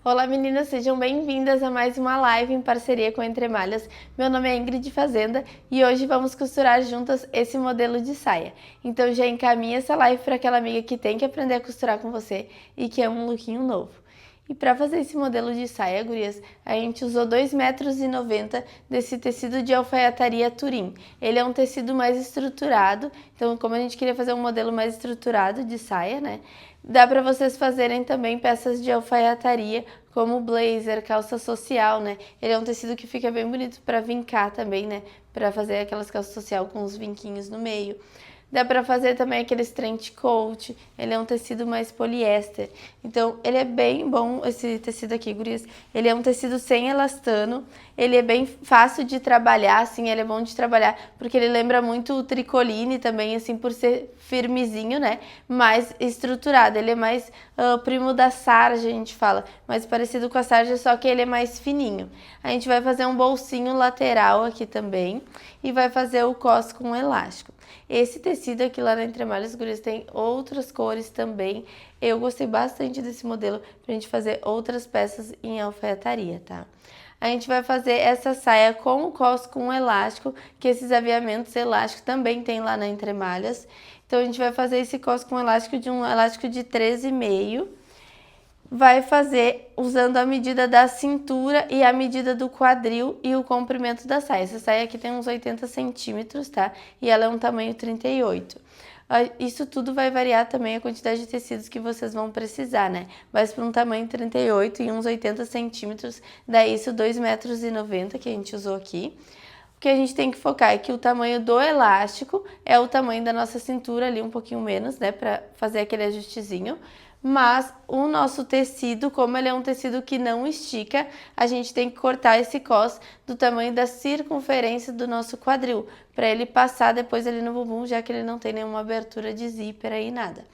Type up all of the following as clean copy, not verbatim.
Olá meninas, sejam bem-vindas a mais uma live em parceria com Entre Malhas. Meu nome é Ingrid Fazenda e hoje vamos costurar juntas esse modelo de saia. Então já encaminha essa live para aquela amiga que tem que aprender a costurar com você e que é um lookinho novo. E para fazer esse modelo de saia, gurias, a gente usou 2,90 m desse tecido de alfaiataria Turim. Ele é um tecido mais estruturado, então como a gente queria fazer um modelo mais estruturado de saia, né? Dá para vocês fazerem também peças de alfaiataria, como blazer, calça social, né? Ele é um tecido que fica bem bonito para vincar também, né? Para fazer aquelas calças social com os vinquinhos no meio. Dá para fazer também aqueles trench coat, ele é um tecido mais poliéster. Então, ele é bem bom, esse tecido aqui, gurias. Ele é um tecido sem elastano, ele é bem fácil de trabalhar, assim, ele é bom de trabalhar, porque ele lembra muito o tricoline também, assim, por ser firmezinho, né? Mais estruturado, ele é mais primo da sarja, a gente fala, mais parecido com a sarja, só que ele é mais fininho. A gente vai fazer um bolsinho lateral aqui também, e vai fazer o cos com elástico. Esse tecido aqui lá na Entre Malhas, gurias, tem outras cores também. Eu gostei bastante desse modelo pra gente fazer outras peças em alfaiataria, tá? A gente vai fazer essa saia com o cos com elástico, que esses aviamentos elásticos também tem lá na Entre Malhas. Então a gente vai fazer esse cos com elástico de um elástico de 13,5. Vai fazer usando a medida da cintura e a medida do quadril e o comprimento da saia. Essa saia aqui tem uns 80 centímetros, tá? E ela é um tamanho 38. Isso tudo vai variar também a quantidade de tecidos que vocês vão precisar, né? Mas para um tamanho 38 e uns 80 centímetros, dá isso 2,90 m que a gente usou aqui. O que a gente tem que focar é que o tamanho do elástico é o tamanho da nossa cintura ali, um pouquinho menos, né? Para fazer aquele ajustezinho. Mas o nosso tecido, como ele é um tecido que não estica, a gente tem que cortar esse cos do tamanho da circunferência do nosso quadril, para ele passar depois ali no bumbum, já que ele não tem nenhuma abertura de zíper aí, nada.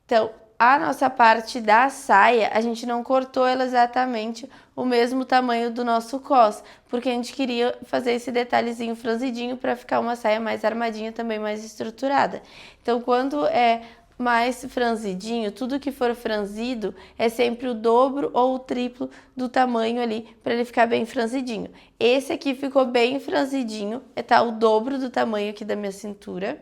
Então, a nossa parte da saia, a gente não cortou ela exatamente o mesmo tamanho do nosso cos, porque a gente queria fazer esse detalhezinho franzidinho para ficar uma saia mais armadinha, também mais estruturada. Então, quando é mais franzidinho, tudo que for franzido é sempre o dobro ou o triplo do tamanho ali, para ele ficar bem franzidinho. Esse aqui ficou bem franzidinho, tá o dobro do tamanho aqui da minha cintura.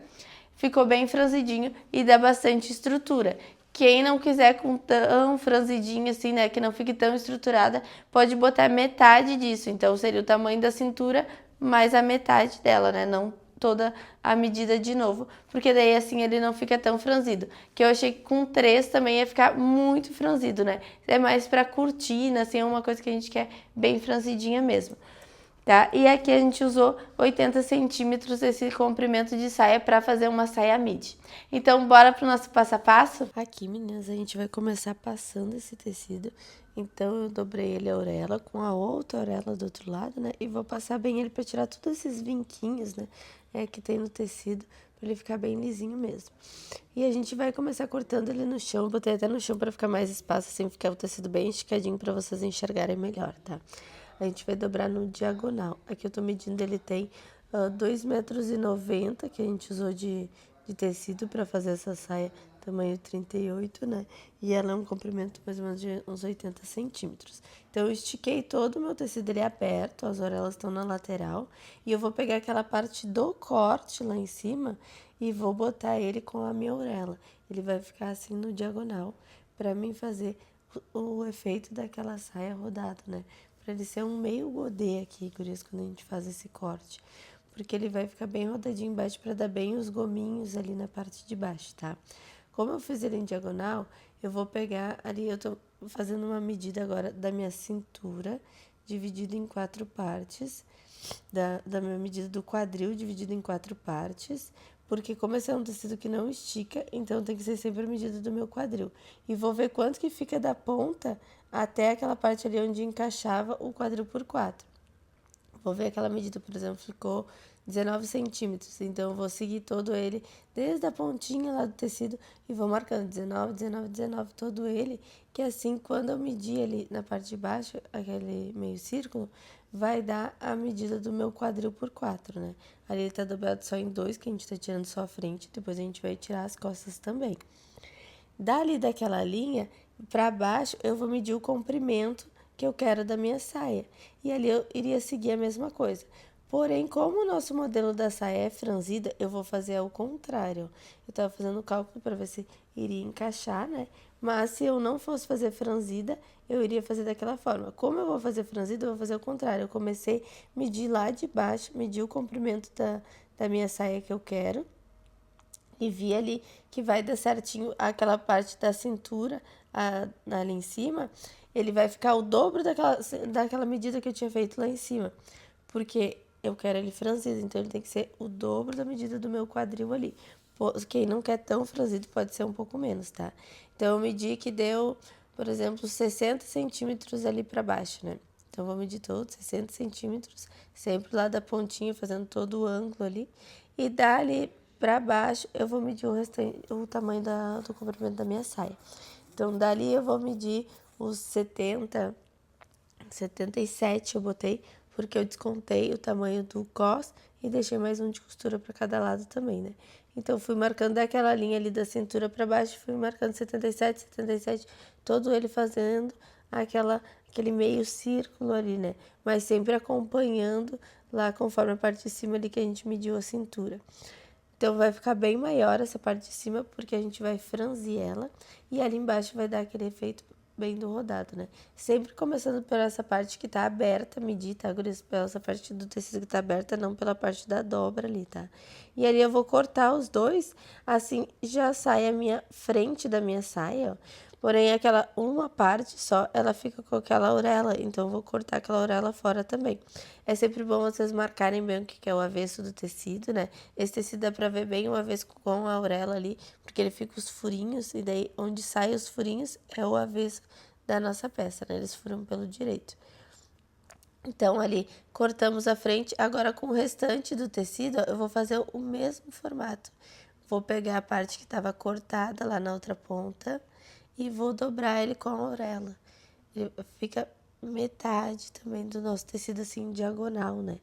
Ficou bem franzidinho e dá bastante estrutura. Quem não quiser com tão franzidinho assim, né, que não fique tão estruturada, pode botar metade disso. Então, seria o tamanho da cintura mais a metade dela, né, não toda a medida de novo, porque daí assim ele não fica tão franzido. Que eu achei que com 3 também ia ficar muito franzido, né? É mais pra cortina, assim, é uma coisa que a gente quer bem franzidinha mesmo. Tá? E aqui a gente usou 80 centímetros esse comprimento de saia para fazer uma saia midi. Então, bora pro nosso passo a passo? Aqui, meninas, a gente vai começar passando esse tecido. Então, eu dobrei ele a orelha com a outra orelha do outro lado, né? E vou passar bem ele para tirar todos esses vinquinhos, né? Que tem no tecido, para ele ficar bem lisinho mesmo. E a gente vai começar cortando ele no chão. Botei até no chão para ficar mais espaço, assim, ficar o tecido bem esticadinho para vocês enxergarem melhor, tá? A gente vai dobrar no diagonal. Aqui eu tô medindo, ele tem 2,90 m que a gente usou de tecido para fazer essa saia tamanho 38, né? E ela é um comprimento mais ou menos de uns 80 centímetros. Então, eu estiquei todo o meu tecido, ele é aberto, as orelhas estão na lateral. E eu vou pegar aquela parte do corte lá em cima e vou botar ele com a minha orelha. Ele vai ficar assim no diagonal, para mim fazer o efeito daquela saia rodada, né? Para ele ser um meio godê aqui, gurias, quando a gente faz esse corte. Porque ele vai ficar bem rodadinho embaixo para dar bem os gominhos ali na parte de baixo, tá? Como eu fiz ele em diagonal, eu vou pegar ali, eu tô fazendo uma medida agora da minha cintura, dividido em 4 partes, da minha medida do quadril, dividido em 4 partes, porque como esse é um tecido que não estica, então tem que ser sempre a medida do meu quadril. E vou ver quanto que fica da ponta até aquela parte ali onde encaixava o quadril por 4. Vou ver aquela medida, por exemplo, ficou 19 centímetros. Então, eu vou seguir todo ele, desde a pontinha lá do tecido, e vou marcando 19, 19, 19, todo ele, que assim, quando eu medir ali na parte de baixo, aquele meio círculo, vai dar a medida do meu quadril por 4, né? Ali ele tá dobrado só em 2, que a gente tá tirando só a frente, depois a gente vai tirar as costas também. Dali daquela linha, Para baixo, eu vou medir o comprimento que eu quero da minha saia. E ali eu iria seguir a mesma coisa. Porém, como o nosso modelo da saia é franzida, eu vou fazer ao contrário. Eu estava fazendo o cálculo para ver se iria encaixar, né? Mas se eu não fosse fazer franzida, eu iria fazer daquela forma. Como eu vou fazer franzida, eu vou fazer o contrário. Eu comecei a medir lá de baixo, medir o comprimento da minha saia que eu quero. E vi ali que vai dar certinho aquela parte da cintura ali em cima. Ele vai ficar o dobro daquela medida que eu tinha feito lá em cima. Porque eu quero ele franzido, então ele tem que ser o dobro da medida do meu quadril ali. Quem não quer tão franzido pode ser um pouco menos, tá? Então eu medi que deu, por exemplo, 60 centímetros ali para baixo, né? Então vou medir todos 60 centímetros, sempre lá da pontinha, fazendo todo o ângulo ali. E dali para baixo eu vou medir o tamanho do comprimento da minha saia. Então dali eu vou medir os 77 eu botei, porque eu descontei o tamanho do cos e deixei mais um de costura para cada lado também, né? Então, fui marcando daquela linha ali da cintura para baixo, fui marcando 77, 77, todo ele fazendo aquele meio círculo ali, né? Mas sempre acompanhando lá conforme a parte de cima ali que a gente mediu a cintura. Então, vai ficar bem maior essa parte de cima, porque a gente vai franzir ela. E ali embaixo vai dar aquele efeito bem do rodado, né? Sempre começando por essa parte que tá aberta, medir, tá, guris? Pela essa parte do tecido que tá aberta, não pela parte da dobra ali, tá? E ali eu vou cortar os dois, assim já sai a minha frente da minha saia, ó. Porém, aquela uma parte só, ela fica com aquela orelha, então eu vou cortar aquela orelha fora também. É sempre bom vocês marcarem bem o que é o avesso do tecido, né? Esse tecido dá pra ver bem o avesso com a orelha ali, porque ele fica os furinhos, e daí onde saem os furinhos é o avesso da nossa peça, né? Eles furam pelo direito. Então, ali, cortamos a frente. Agora, com o restante do tecido, eu vou fazer o mesmo formato. Vou pegar a parte que estava cortada lá na outra ponta e vou dobrar ele com a orelha. Ele fica metade também do nosso tecido assim em diagonal, né?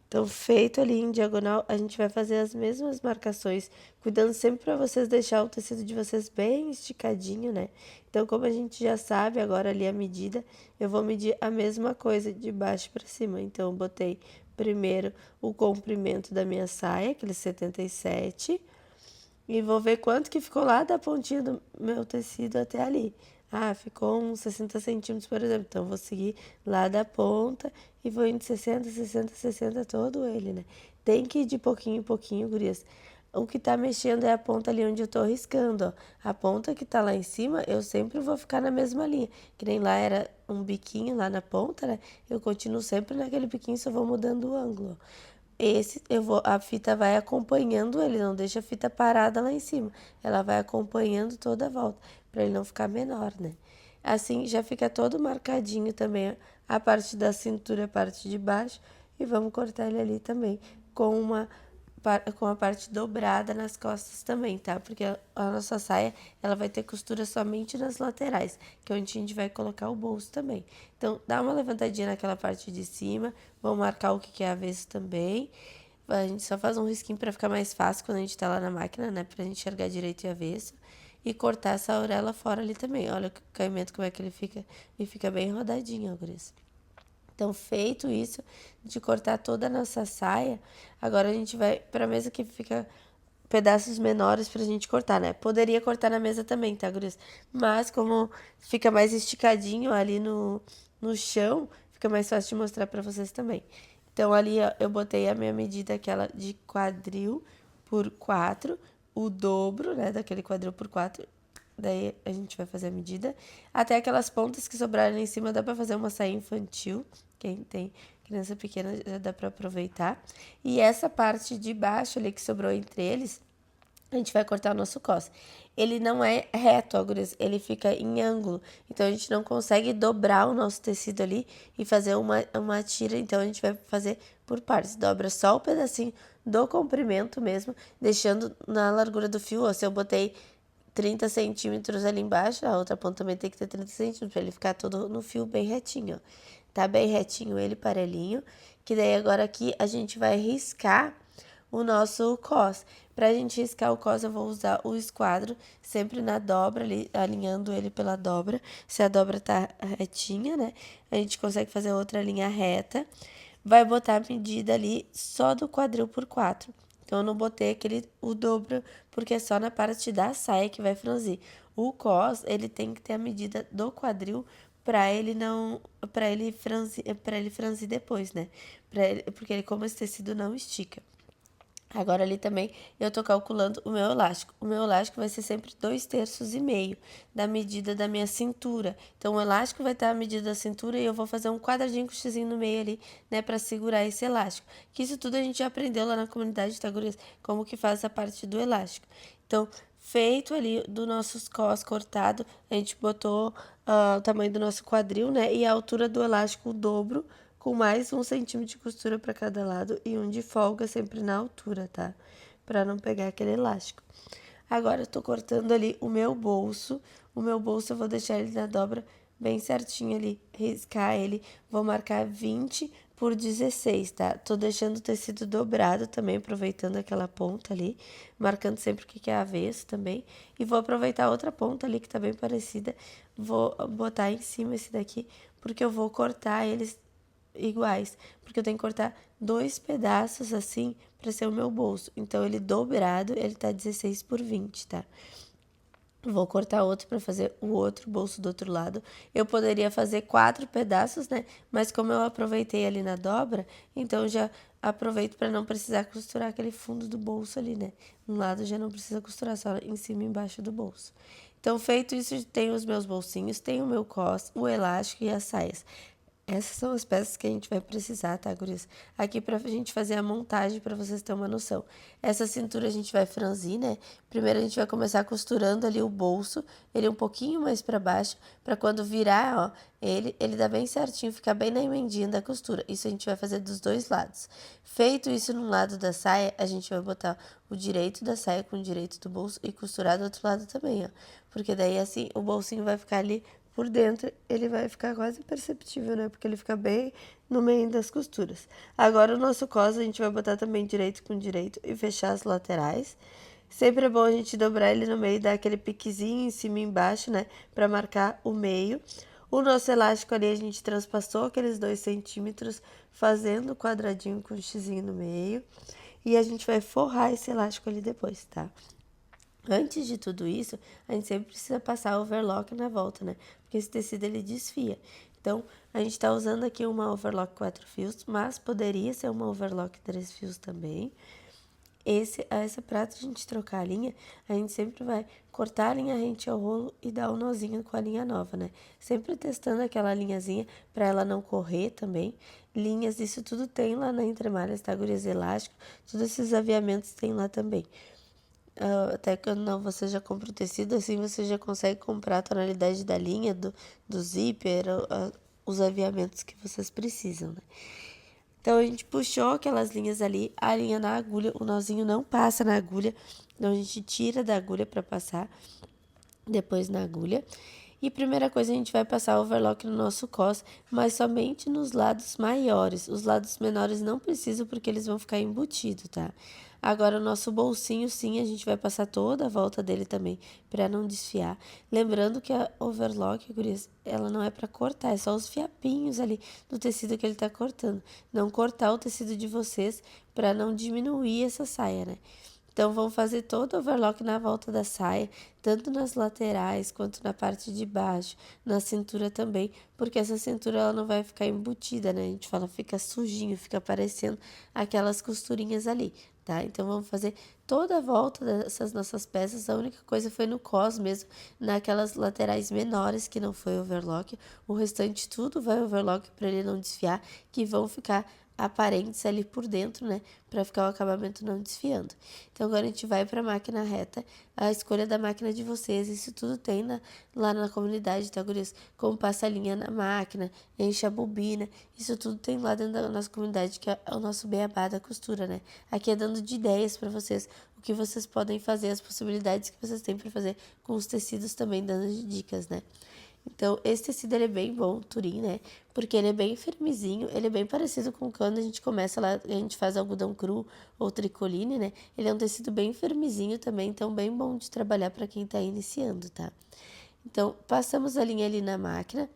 Então, feito ali em diagonal, a gente vai fazer as mesmas marcações, cuidando sempre para vocês deixar o tecido de vocês bem esticadinho, né? Então, como a gente já sabe agora ali a medida, eu vou medir a mesma coisa de baixo para cima. Então, eu botei primeiro o comprimento da minha saia, aquele 77, e vou ver quanto que ficou lá da pontinha do meu tecido até ali. Ah, ficou uns 60 centímetros, por exemplo. Então, vou seguir lá da ponta e vou indo 60, 60, 60 todo ele, né? Tem que ir de pouquinho em pouquinho, gurias. O que tá mexendo é a ponta ali onde eu tô riscando, ó. A ponta que tá lá em cima, eu sempre vou ficar na mesma linha. Que nem lá era um biquinho lá na ponta, né? Eu continuo sempre naquele biquinho, só vou mudando o ângulo, ó. A fita vai acompanhando ele, não deixa a fita parada lá em cima. Ela vai acompanhando toda a volta, para ele não ficar menor, né? Assim já fica todo marcadinho também a parte da cintura, a parte de baixo, e vamos cortar ele ali também com a parte dobrada nas costas também, tá? Porque a nossa saia, ela vai ter costura somente nas laterais, que é onde a gente vai colocar o bolso também. Então, dá uma levantadinha naquela parte de cima, vamos marcar o que é avesso também. A gente só faz um risquinho para ficar mais fácil quando a gente tá lá na máquina, né? Pra gente enxergar direito e avesso. E cortar essa orelha fora ali também. Olha o caimento, como é que ele fica. E fica bem rodadinho, ó, guris. Então, feito isso, de cortar toda a nossa saia, agora a gente vai para a mesa que fica pedaços menores pra gente cortar, né? Poderia cortar na mesa também, tá, guris? Mas como fica mais esticadinho ali no chão, fica mais fácil de mostrar pra vocês também. Então, ali ó, eu botei a minha medida, aquela de quadril por 4, o dobro, né, daquele quadril por 4. Daí a gente vai fazer a medida. Até aquelas pontas que sobrarem em cima dá pra fazer uma saia infantil. Quem tem criança pequena já dá pra aproveitar. E essa parte de baixo ali que sobrou entre eles, a gente vai cortar o nosso cos. Ele não é reto, ó, gurias, ele fica em ângulo. Então, a gente não consegue dobrar o nosso tecido ali e fazer uma tira. Então, a gente vai fazer por partes. Dobra só o pedacinho do comprimento mesmo, deixando na largura do fio. Ó, se eu botei 30 centímetros ali embaixo, a outra ponta também tem que ter 30 centímetros, pra ele ficar todo no fio bem retinho, ó. Tá bem retinho ele, parelhinho, que daí agora aqui a gente vai riscar o nosso cos. Pra gente riscar o cos, eu vou usar o esquadro sempre na dobra ali, alinhando ele pela dobra. Se a dobra tá retinha, né, a gente consegue fazer outra linha reta. Vai botar a medida ali só do quadril por 4. Então, eu não botei o dobro, porque é só na parte da saia que vai franzir. O cos, ele tem que ter a medida do quadril para ele não, para ele franzir depois, né? Porque como esse tecido não estica. Agora ali também eu tô calculando o meu elástico. O meu elástico vai ser sempre 2,3 da medida da minha cintura. Então o elástico vai estar a medida da cintura e eu vou fazer um quadradinho com xizinho no meio ali, né, para segurar esse elástico. Que isso tudo a gente já aprendeu lá na comunidade, tá, gurias? Como que faz a parte do elástico. Então, feito ali do nossos cos cortado, a gente botou o tamanho do nosso quadril, né, e a altura do elástico o dobro, com mais 1 cm de costura para cada lado e um de folga sempre na altura, tá? Para não pegar aquele elástico. Agora eu tô cortando ali o meu bolso. O meu bolso eu vou deixar ele na dobra bem certinho ali, riscar ele. Vou marcar 20 por 16, tá? Tô deixando o tecido dobrado também, aproveitando aquela ponta ali, marcando sempre o que é avesso também. E vou aproveitar a outra ponta ali que tá bem parecida, vou botar em cima esse daqui, porque eu vou cortar eles iguais, porque eu tenho que cortar 2 pedaços assim para ser o meu bolso. Então ele dobrado, ele tá 16 por 20, tá? Vou cortar outro para fazer o outro bolso do outro lado. Eu poderia fazer 4 pedaços, né? Mas como eu aproveitei ali na dobra, então já aproveito para não precisar costurar aquele fundo do bolso ali, né? Um lado já não precisa costurar, só em cima e embaixo do bolso. Então, feito isso, tenho os meus bolsinhos, tenho o meu cos, o elástico e as saias. Essas são as peças que a gente vai precisar, tá, gurias? Aqui pra gente fazer a montagem, pra vocês terem uma noção. Essa cintura a gente vai franzir, né? Primeiro a gente vai começar costurando ali o bolso, ele um pouquinho mais pra baixo, pra quando virar, ó, ele dá bem certinho, fica bem na emendinha da costura. Isso a gente vai fazer dos dois lados. Feito isso num lado da saia, a gente vai botar o direito da saia com o direito do bolso e costurar do outro lado também, ó. Porque daí assim, o bolsinho vai ficar ali por dentro, ele vai ficar quase imperceptível, né? Porque ele fica bem no meio das costuras. Agora o nosso cos a gente vai botar também direito com direito e fechar as laterais. Sempre é bom a gente dobrar ele no meio, dar aquele piquezinho em cima e embaixo, né? Pra marcar o meio. O nosso elástico ali a gente transpassou aqueles 2 centímetros, fazendo o quadradinho com o xizinho no meio. E a gente vai forrar esse elástico ali depois, tá? Antes de tudo isso, a gente sempre precisa passar overlock na volta, né? Porque esse tecido ele desfia. Então, a gente tá usando aqui uma overlock 4 fios, mas poderia ser uma overlock 3 fios também. Essa prata a gente trocar a linha, a gente sempre vai cortar a linha rente ao rolo e dar o nozinho com a linha nova, né? Sempre testando aquela linhazinha para ela não correr também. Linhas, isso tudo tem lá na Entre Malhas, tá? Gurias elástico, todos esses aviamentos tem lá também. Até quando não, você já compra o tecido, assim você já consegue comprar a tonalidade da linha, do zíper, os aviamentos que vocês precisam, né? Então, a gente puxou aquelas linhas ali, a linha na agulha, o nozinho não passa na agulha, então a gente tira da agulha para passar depois na agulha. E primeira coisa, a gente vai passar o overlock no nosso cos, mas somente nos lados maiores. Os lados menores não precisam porque eles vão ficar embutidos, tá? Agora, o nosso bolsinho, sim, a gente vai passar toda a volta dele também, para não desfiar. Lembrando que a overlock, gurias, ela não é para cortar, é só os fiapinhos ali do tecido que ele tá cortando. Não cortar o tecido de vocês para não diminuir essa saia, né? Então, vamos fazer todo o overlock na volta da saia, tanto nas laterais quanto na parte de baixo, na cintura também, porque essa cintura ela não vai ficar embutida, né? A gente fala, fica sujinho, fica aparecendo aquelas costurinhas ali, tá? Então, vamos fazer toda a volta dessas nossas peças. A única coisa foi no cos mesmo, naquelas laterais menores que não foi overlock. O restante tudo vai overlock para ele não desfiar, que vão ficar aparentes ali por dentro, né, para ficar o acabamento não desfiando. Então agora a gente vai para a máquina reta, a escolha da máquina de vocês, isso tudo tem lá na comunidade, tá, gurias? Como passa a linha na máquina, enche a bobina, isso tudo tem lá dentro da nossa comunidade, que é o nosso beabá da costura, né? Aqui é dando de ideias para vocês, o que vocês podem fazer, as possibilidades que vocês têm para fazer com os tecidos também, dando de dicas, né? Então, esse tecido ele é bem bom, o Turim, né? Porque ele é bem firmezinho, ele é bem parecido com quando a gente começa lá, a gente faz algodão cru ou tricoline, né? Ele é um tecido bem firmezinho também, então bem bom de trabalhar para quem tá iniciando, tá? Então, passamos a linha ali na máquina.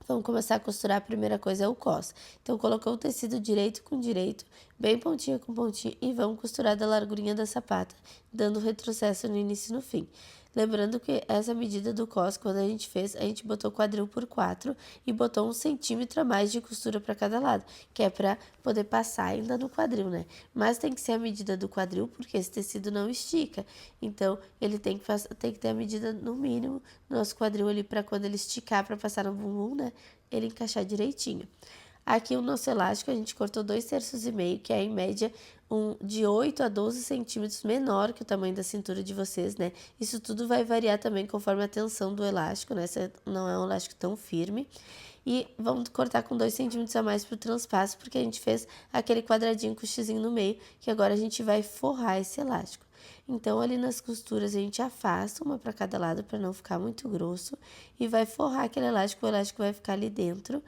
Vamos começar a costurar, a primeira coisa é o cos. Então, colocou o tecido direito com direito, bem pontinha com pontinha, e vamos costurar da largurinha da sapata, dando retrocesso no início e no fim. Lembrando que essa medida do cos, quando a gente fez, a gente botou quadril por 4 e botou 1 centímetro a mais de costura para cada lado, que é para poder passar ainda no quadril, né? Mas tem que ser a medida do quadril, porque esse tecido não estica. Então, ele tem que ter a medida no mínimo no nosso quadril ali para quando ele esticar para passar no bumbum, né? Ele encaixar direitinho. Aqui o nosso elástico a gente cortou 2,3 terços, que é em média de 8 a 12 centímetros menor que o tamanho da cintura de vocês, né? Isso tudo vai variar também conforme a tensão do elástico, né? Esse não é um elástico tão firme. E vamos cortar com 2 centímetros a mais para o transpasso, porque a gente fez aquele quadradinho com o xizinho no meio, que agora a gente vai forrar esse elástico. Então, ali nas costuras, a gente afasta uma para cada lado para não ficar muito grosso e vai forrar aquele elástico, o elástico vai ficar ali dentro,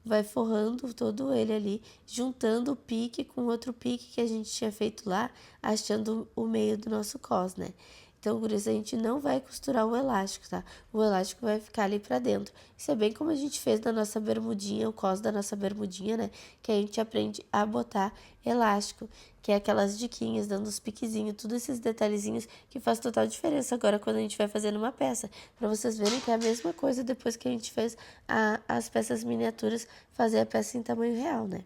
vai forrando todo ele ali, juntando o pique com outro pique que a gente tinha feito lá, achando o meio do nosso cos, né? Então, por isso a gente não vai costurar o elástico, tá? O elástico vai ficar ali pra dentro. Isso é bem como a gente fez na nossa bermudinha, o cos da nossa bermudinha, né? Que a gente aprende a botar elástico, que é aquelas diquinhas, dando os piquezinhos, todos esses detalhezinhos que faz total diferença agora quando a gente vai fazendo uma peça. Pra vocês verem que é a mesma coisa depois que a gente fez as peças miniaturas, fazer a peça em tamanho real, né?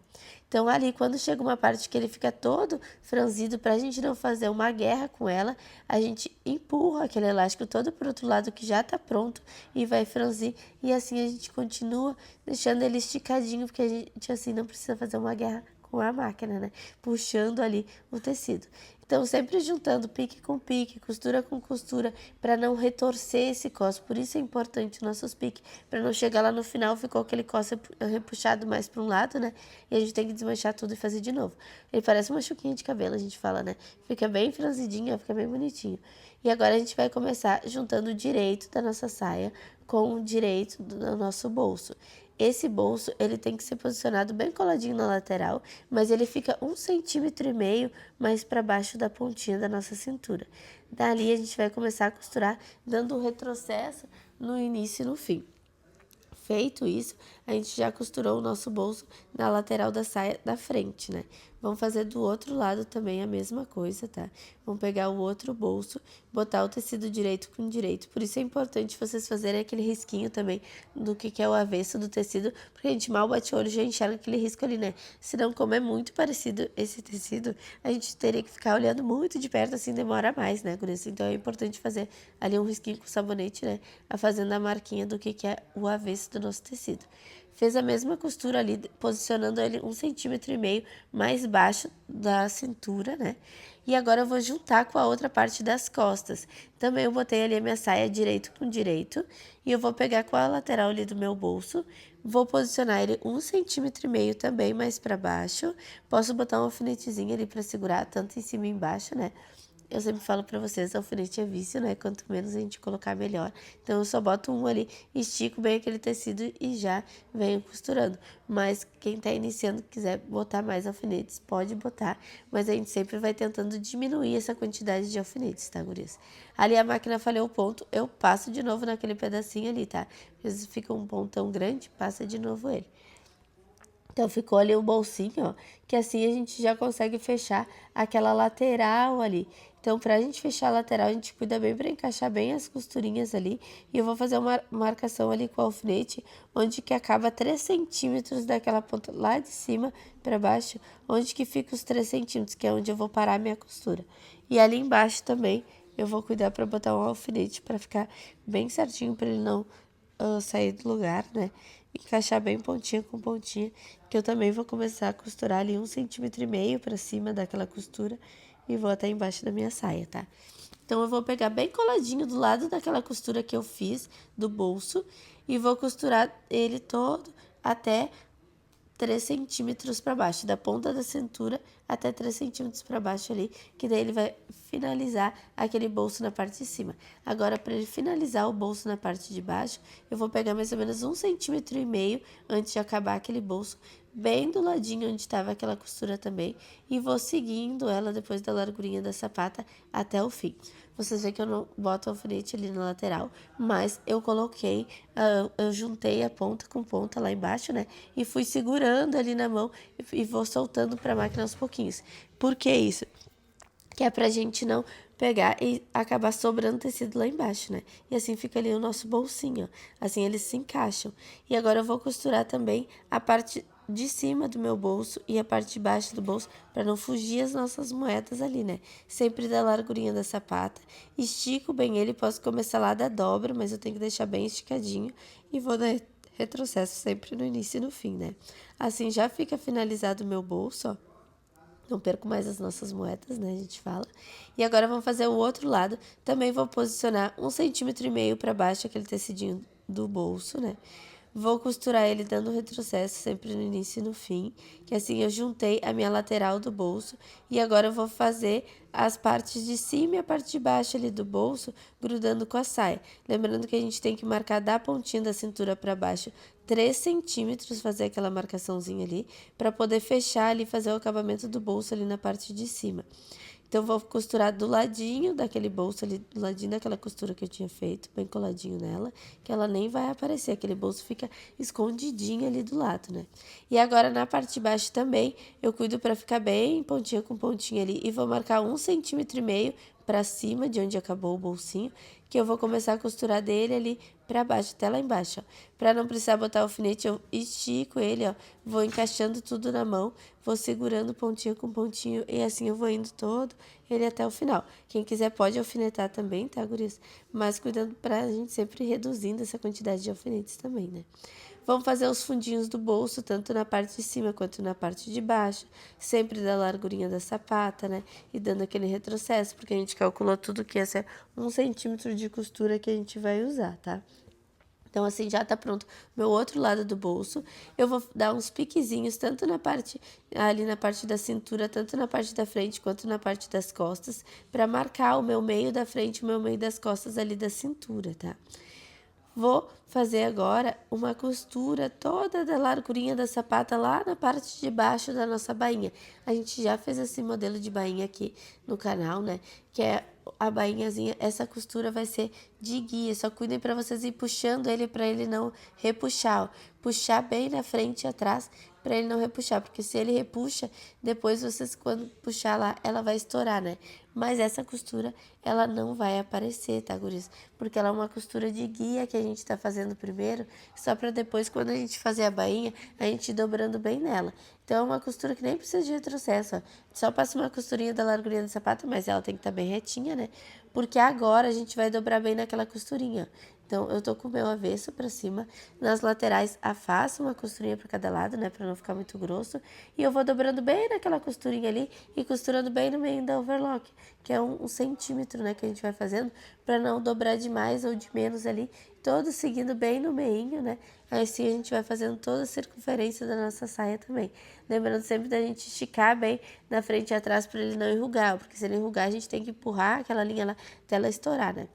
Então, ali, quando chega uma parte que ele fica todo franzido, pra gente não fazer uma guerra com ela, a gente empurra aquele elástico todo pro outro lado que já tá pronto e vai franzir. E assim a gente continua deixando ele esticadinho, porque a gente assim não precisa fazer uma guerra com a máquina, né? Puxando ali o tecido. Então, sempre juntando pique com pique, costura com costura, para não retorcer esse cos. Por isso é importante nossos piques, para não chegar lá no final, ficou aquele cos repuxado mais para um lado, né? E a gente tem que desmanchar tudo e fazer de novo. Ele parece uma chuquinha de cabelo, a gente fala, né? Fica bem franzidinho, fica bem bonitinho. E agora a gente vai começar juntando o direito da nossa saia com o direito do nosso bolso. Esse bolso, ele tem que ser posicionado bem coladinho na lateral, mas ele fica 1,5 cm mais para baixo da pontinha da nossa cintura. Dali a gente vai começar a costurar, dando um retrocesso no início e no fim. Feito isso, a gente já costurou o nosso bolso na lateral da saia da frente, né? Vamos fazer do outro lado também a mesma coisa, tá? Vamos pegar o outro bolso, botar o tecido direito com direito. Por isso é importante vocês fazerem aquele risquinho também do que é o avesso do tecido, porque a gente mal bate o olho e já enxerga aquele risco ali, né? Senão, como é muito parecido esse tecido, a gente teria que ficar olhando muito de perto, assim demora mais, né, Gurias? Então é importante fazer ali um risquinho com sabonete, né? Fazendo a marquinha do que é o avesso do nosso tecido. Fez a mesma costura ali, posicionando ele 1,5 cm mais baixo da cintura, né? E agora eu vou juntar com a outra parte das costas. Também eu botei ali a minha saia direito com direito. E eu vou pegar com a lateral ali do meu bolso. Vou posicionar ele 1,5 cm também mais para baixo. Posso botar um alfinetezinho ali para segurar tanto em cima e embaixo, né? Eu sempre falo pra vocês, alfinete é vício, né? Quanto menos a gente colocar, melhor. Então, eu só boto um ali, estico bem aquele tecido e já venho costurando. Mas quem tá iniciando, quiser botar mais alfinetes, pode botar. Mas a gente sempre vai tentando diminuir essa quantidade de alfinetes, tá, gurias? Ali a máquina falhou o ponto, eu passo de novo naquele pedacinho ali, tá? Às vezes fica um pontão grande, passa de novo ele. Então, ficou ali o bolsinho, ó, que assim a gente já consegue fechar aquela lateral ali. Então, pra gente fechar a lateral, a gente cuida bem pra encaixar bem as costurinhas ali. E eu vou fazer uma marcação ali com o alfinete, onde que acaba 3 centímetros daquela ponta lá de cima pra baixo, onde que fica os 3 centímetros, que é onde eu vou parar a minha costura. E ali embaixo também, eu vou cuidar pra botar um alfinete pra ficar bem certinho, pra ele não sair do lugar, né? Encaixar bem pontinha com pontinha, que eu também vou começar a costurar ali 1,5 cm para cima daquela costura e vou até embaixo da minha saia, tá? Então, eu vou pegar bem coladinho do lado daquela costura que eu fiz do bolso e vou costurar ele todo até 3 centímetros para baixo, da ponta da cintura até 3 centímetros para baixo ali, que daí ele vai finalizar aquele bolso na parte de cima. Agora, para ele finalizar o bolso na parte de baixo, eu vou pegar mais ou menos 1,5 centímetro antes de acabar aquele bolso, bem do ladinho onde estava aquela costura também, e vou seguindo ela depois da largurinha da sapata até o fim. Vocês veem que eu não boto o alfinete ali na lateral, mas eu coloquei, eu juntei a ponta com ponta lá embaixo, né? E fui segurando ali na mão e vou soltando para a máquina aos pouquinhos. Por que isso? Que é pra gente não pegar e acabar sobrando tecido lá embaixo, né? E assim fica ali o nosso bolsinho, ó. Assim eles se encaixam. E agora eu vou costurar também a parte de cima do meu bolso e a parte de baixo do bolso, para não fugir as nossas moedas ali, né? Sempre da largurinha da sapata. Estico bem ele, posso começar lá da dobra, mas eu tenho que deixar bem esticadinho e vou dar retrocesso sempre no início e no fim, né? Assim já fica finalizado o meu bolso, ó. Não perco mais as nossas moedas, né? A gente fala. E agora vamos fazer o outro lado. Também vou posicionar 1,5 centímetro para baixo aquele tecidinho do bolso, né? Vou costurar ele dando retrocesso sempre no início e no fim, que assim eu juntei a minha lateral do bolso e agora eu vou fazer as partes de cima e a parte de baixo ali do bolso grudando com a saia. Lembrando que a gente tem que marcar da pontinha da cintura para baixo 3 centímetros, fazer aquela marcaçãozinha ali, para poder fechar ali, fazer o acabamento do bolso ali na parte de cima. Então, vou costurar do ladinho daquele bolso ali, do ladinho daquela costura que eu tinha feito, bem coladinho nela, que ela nem vai aparecer, aquele bolso fica escondidinho ali do lado, né? E agora, na parte de baixo também, eu cuido para ficar bem pontinha com pontinha ali e vou marcar 1,5 centímetro para cima de onde acabou o bolsinho, que eu vou começar a costurar dele ali para baixo, até lá embaixo, ó. Para não precisar botar o alfinete, eu estico ele, ó, vou encaixando tudo na mão, vou segurando pontinho com pontinho e assim eu vou indo todo ele até o final. Quem quiser pode alfinetar também, tá, gurias? Mas cuidando pra gente sempre reduzindo essa quantidade de alfinetes também, né? Vamos fazer os fundinhos do bolso, tanto na parte de cima quanto na parte de baixo, sempre da largurinha da sapata, né? E dando aquele retrocesso, porque a gente calculou tudo que esse é 1 centímetro de costura que a gente vai usar, tá? Então, assim, já tá pronto meu outro lado do bolso. Eu vou dar uns piquezinhos, tanto na parte, ali na parte da cintura, tanto na parte da frente, quanto na parte das costas, para marcar o meu meio da frente e o meu meio das costas ali da cintura, tá? Vou fazer agora uma costura toda da largurinha da sapata lá na parte de baixo da nossa bainha. A gente já fez esse modelo de bainha aqui no canal, né? Que é a bainhazinha, essa costura vai ser de guia. Só cuidem para vocês ir puxando ele para ele não repuxar, ó. Puxar bem na frente e atrás para ele não repuxar, porque se ele repuxa, depois vocês quando puxar lá, ela vai estourar, né? Mas essa costura, ela não vai aparecer, tá, guris? Porque ela é uma costura de guia que a gente tá fazendo primeiro, só para depois, quando a gente fazer a bainha, a gente ir dobrando bem nela. Então, é uma costura que nem precisa de retrocesso, ó. Só passa uma costurinha da largurinha do sapato, mas ela tem que estar bem retinha, né? Porque agora a gente vai dobrar bem naquela costurinha. Então, eu tô com o meu avesso pra cima. Nas laterais, afasto uma costurinha pra cada lado, né? Pra não ficar muito grosso. E eu vou dobrando bem naquela costurinha ali e costurando bem no meio da overlock, que é 1 centímetro, né? Que a gente vai fazendo pra não dobrar de mais ou de menos ali. Todo seguindo bem no meinho, né? Assim a gente vai fazendo toda a circunferência da nossa saia também. Lembrando sempre da gente esticar bem na frente e atrás para ele não enrugar, porque se ele enrugar a gente tem que empurrar aquela linha lá até ela estourar, né?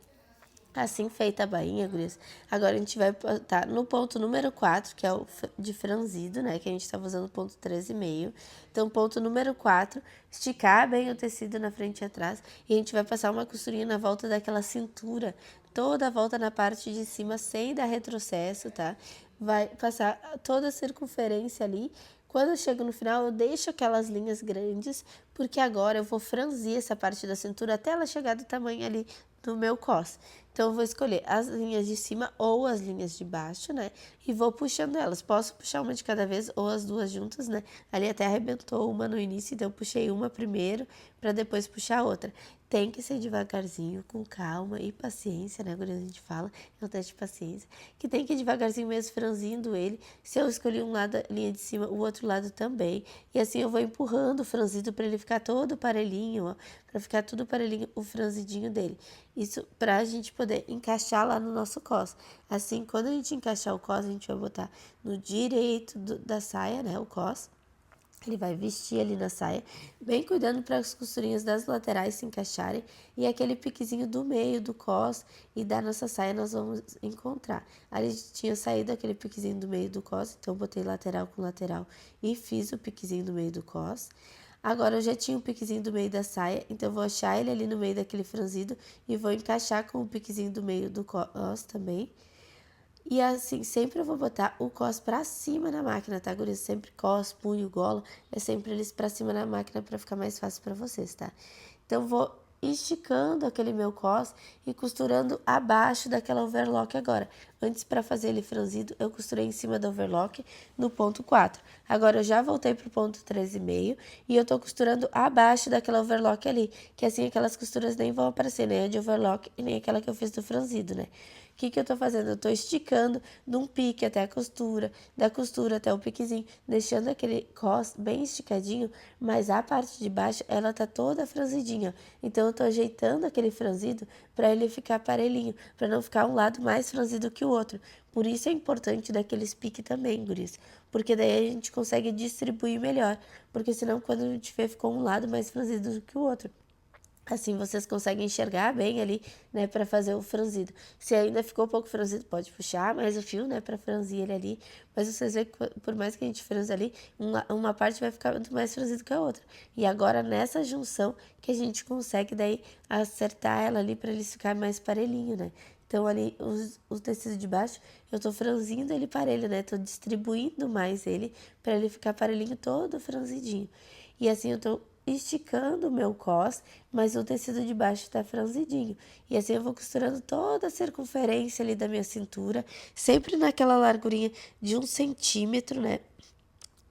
Assim feita a bainha, gurias. Agora a gente vai botar no ponto número 4, que é o de franzido, né? Que a gente tava usando o ponto 13,5. Então, ponto número 4, esticar bem o tecido na frente e atrás. E a gente vai passar uma costurinha na volta daquela cintura, toda a volta na parte de cima, sem dar retrocesso, tá? Vai passar toda a circunferência ali. Quando eu chego no final, eu deixo aquelas linhas grandes, porque agora eu vou franzir essa parte da cintura até ela chegar do tamanho ali do meu cos. Então, eu vou escolher as linhas de cima ou as linhas de baixo, né? E vou puxando elas. Posso puxar uma de cada vez ou as duas juntas, né? Ali até arrebentou uma no início, então eu puxei uma primeiro para depois puxar a outra. tem que ser devagarzinho, com calma e paciência, né? Quando a gente fala, é um teste de paciência, que tem que ir devagarzinho mesmo, franzindo ele. Se eu escolhi um lado, a linha de cima, o outro lado também. E assim eu vou empurrando o franzido para ele ficar todo parelhinho, ó, para ficar tudo parelhinho, o franzidinho dele. Isso para a gente poder encaixar lá no nosso cos. Assim, quando a gente encaixar o cos, a gente vai botar no direito da saia, né? O cos. Ele vai vestir ali na saia, bem cuidando para as costurinhas das laterais se encaixarem e aquele piquezinho do meio do cos e da nossa saia nós vamos encontrar. Ali tinha saído aquele piquezinho do meio do cos, então eu botei lateral com lateral e fiz o piquezinho do meio do cos. Agora eu já tinha o piquezinho do meio da saia, então eu vou achar ele ali no meio daquele franzido e vou encaixar com o piquezinho do meio do cos também. E assim, sempre eu vou botar o cos pra cima na máquina, tá, gurias? Sempre cos, punho, gola, é sempre eles pra cima na máquina pra ficar mais fácil pra vocês, tá? Então, vou esticando aquele meu cos e costurando abaixo daquela overlock agora. Antes, para fazer ele franzido, eu costurei em cima da overlock no ponto 4. Agora, eu já voltei pro ponto 3,5 e eu tô costurando abaixo daquela overlock ali, que assim aquelas costuras nem vão aparecer, nem a de overlock e nem aquela que eu fiz do franzido, né? O que eu tô fazendo? Eu tô esticando de um pique até a costura, da costura até o piquezinho, deixando aquele cos bem esticadinho, mas a parte de baixo, ela tá toda franzidinha. Então, eu tô ajeitando aquele franzido para ele ficar parelhinho, para não ficar um lado mais franzido que o outro. Por isso é importante daqueles piques também, guris, porque daí a gente consegue distribuir melhor, porque senão quando a gente vê, ficou um lado mais franzido do que o outro. Assim vocês conseguem enxergar bem ali, né, para fazer o franzido. Se ainda ficou um pouco franzido, pode puxar mais o fio, né, para franzir ele ali. Mas vocês veem que por mais que a gente franza ali, uma parte vai ficar muito mais franzida que a outra. E agora nessa junção que a gente consegue daí acertar ela ali para ele ficar mais parelhinho, né. Então ali os tecidos de baixo, eu tô franzindo ele parelho, né, tô distribuindo mais ele para ele ficar parelhinho todo franzidinho. E assim eu tô esticando o meu cos, mas o tecido de baixo tá franzidinho. E assim eu vou costurando toda a circunferência ali da minha cintura, sempre naquela largurinha de 1 centímetro, né?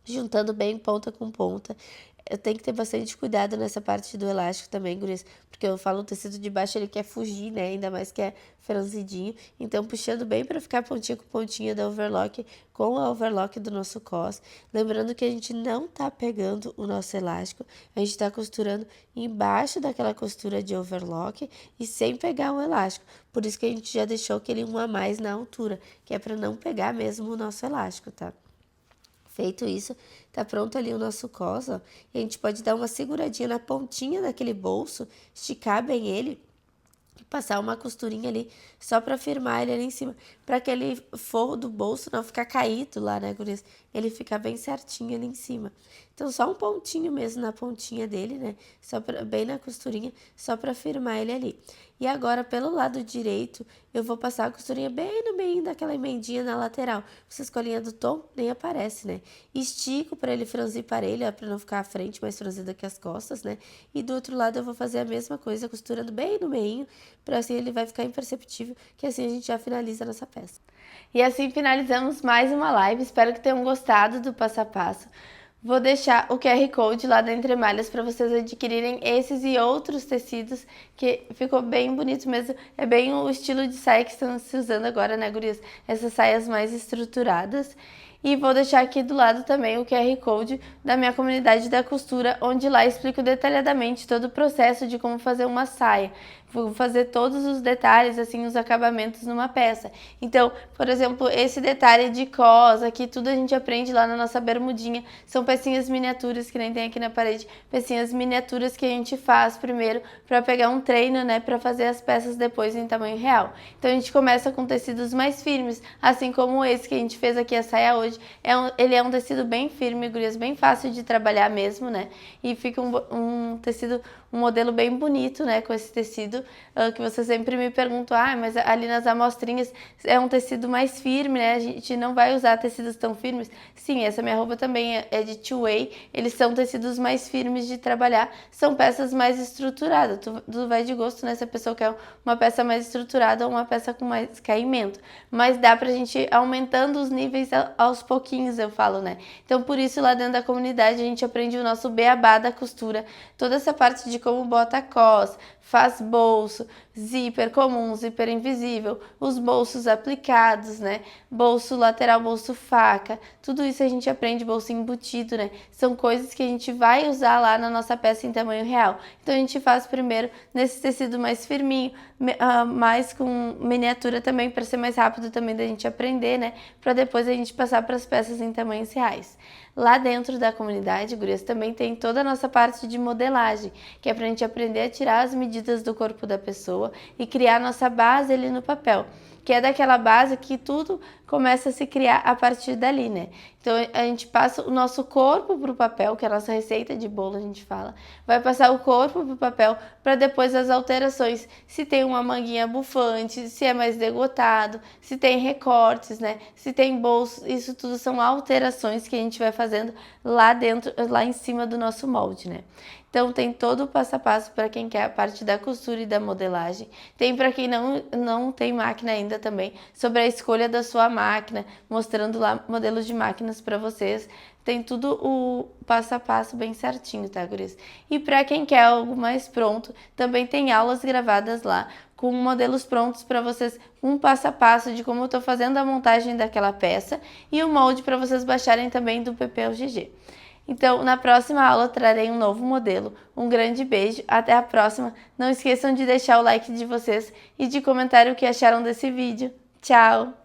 Juntando bem ponta com ponta. Eu tenho que ter bastante cuidado nessa parte do elástico também, gurias, porque eu falo o tecido de baixo, ele quer fugir, né, ainda mais que é franzidinho, então puxando bem para ficar pontinha com pontinha da overlock, com a overlock do nosso cos, lembrando que a gente não tá pegando o nosso elástico, a gente tá costurando embaixo daquela costura de overlock e sem pegar o elástico, por isso que a gente já deixou aquele 1 a mais na altura, que é para não pegar mesmo o nosso elástico, tá? Feito isso, tá pronto ali o nosso cos, ó, e a gente pode dar uma seguradinha na pontinha daquele bolso, esticar bem ele e passar uma costurinha ali só para firmar ele ali em cima, para aquele forro do bolso não ficar caído lá, né, gurias? Ele ficar bem certinho ali em cima. Então, só um pontinho mesmo na pontinha dele, né? Só bem na costurinha, só para firmar ele ali. E agora, pelo lado direito, eu vou passar a costurinha bem no meio daquela emendinha na lateral. Essa escolinha do tom nem aparece, né? Estico para ele franzir parelho, para não ficar à frente, mais franzido que as costas, né? E do outro lado eu vou fazer a mesma coisa, costurando bem no meio, para assim ele vai ficar imperceptível, que assim a gente já finaliza a nossa peça. E assim finalizamos mais uma live. Espero que tenham gostado do passo a passo. Vou deixar o QR Code lá da Entre Malhas para vocês adquirirem esses e outros tecidos, que ficou bem bonito mesmo. É bem o estilo de saia que estão se usando agora, né, gurias? Essas saias mais estruturadas. E vou deixar aqui do lado também o QR Code da minha comunidade da costura, onde lá explico detalhadamente todo o processo de como fazer uma saia. Vou fazer todos os detalhes, assim, os acabamentos numa peça. Então, por exemplo, esse detalhe de cos, aqui tudo a gente aprende lá na nossa bermudinha. São pecinhas miniaturas, que nem tem aqui na parede, pecinhas miniaturas que a gente faz primeiro para pegar um treino, né, para fazer as peças depois em tamanho real. Então, a gente começa com tecidos mais firmes, assim como esse que a gente fez aqui, a saia hoje. Ele é um tecido bem firme, gurias, bem fácil de trabalhar mesmo, né? E fica um tecido, um modelo bem bonito, né, com esse tecido, que você sempre me pergunta, mas ali nas amostrinhas é um tecido mais firme, né? A gente não vai usar tecidos tão firmes. Sim, essa minha roupa também é de two-way, eles são tecidos mais firmes de trabalhar, são peças mais estruturadas. Tu vai de gosto, né, se a pessoa quer uma peça mais estruturada ou uma peça com mais caimento. Mas dá pra gente ir aumentando os níveis aos pouquinhos, eu falo, né? Então, por isso, lá dentro da comunidade, a gente aprende o nosso beabá da costura, toda essa parte de como bota cos, faz bolso, zíper comum, zíper invisível, os bolsos aplicados, né? Bolso lateral, bolso faca, tudo isso a gente aprende, bolso embutido, né? São coisas que a gente vai usar lá na nossa peça em tamanho real. Então a gente faz primeiro nesse tecido mais firminho, mais com miniatura também, para ser mais rápido também da gente aprender, né? Para depois a gente passar para as peças em tamanhos reais. Lá dentro da comunidade, gurias, também tem toda a nossa parte de modelagem, que é para a gente aprender a tirar as medidas do corpo da pessoa e criar nossa base ali no papel, que é daquela base que tudo começa a se criar a partir dali, né? Então a gente passa o nosso corpo pro papel, que é a nossa receita de bolo, a gente fala, vai passar o corpo pro papel para depois as alterações, se tem uma manguinha bufante, se é mais degotado, se tem recortes, né? Se tem bolso, isso tudo são alterações que a gente vai fazendo lá dentro, lá em cima do nosso molde, né? Então tem todo o passo a passo para quem quer a parte da costura e da modelagem. Tem para quem não tem máquina ainda também, sobre a escolha da sua máquina, mostrando lá modelos de máquinas para vocês. Tem tudo o passo a passo bem certinho, tá, guris? E para quem quer algo mais pronto, também tem aulas gravadas lá, com modelos prontos para vocês, um passo a passo de como eu estou fazendo a montagem daquela peça e o molde para vocês baixarem também do PPLGG. Então, na próxima aula trarei um novo modelo. Um grande beijo, até a próxima. Não esqueçam de deixar o like de vocês e de comentar o que acharam desse vídeo. Tchau!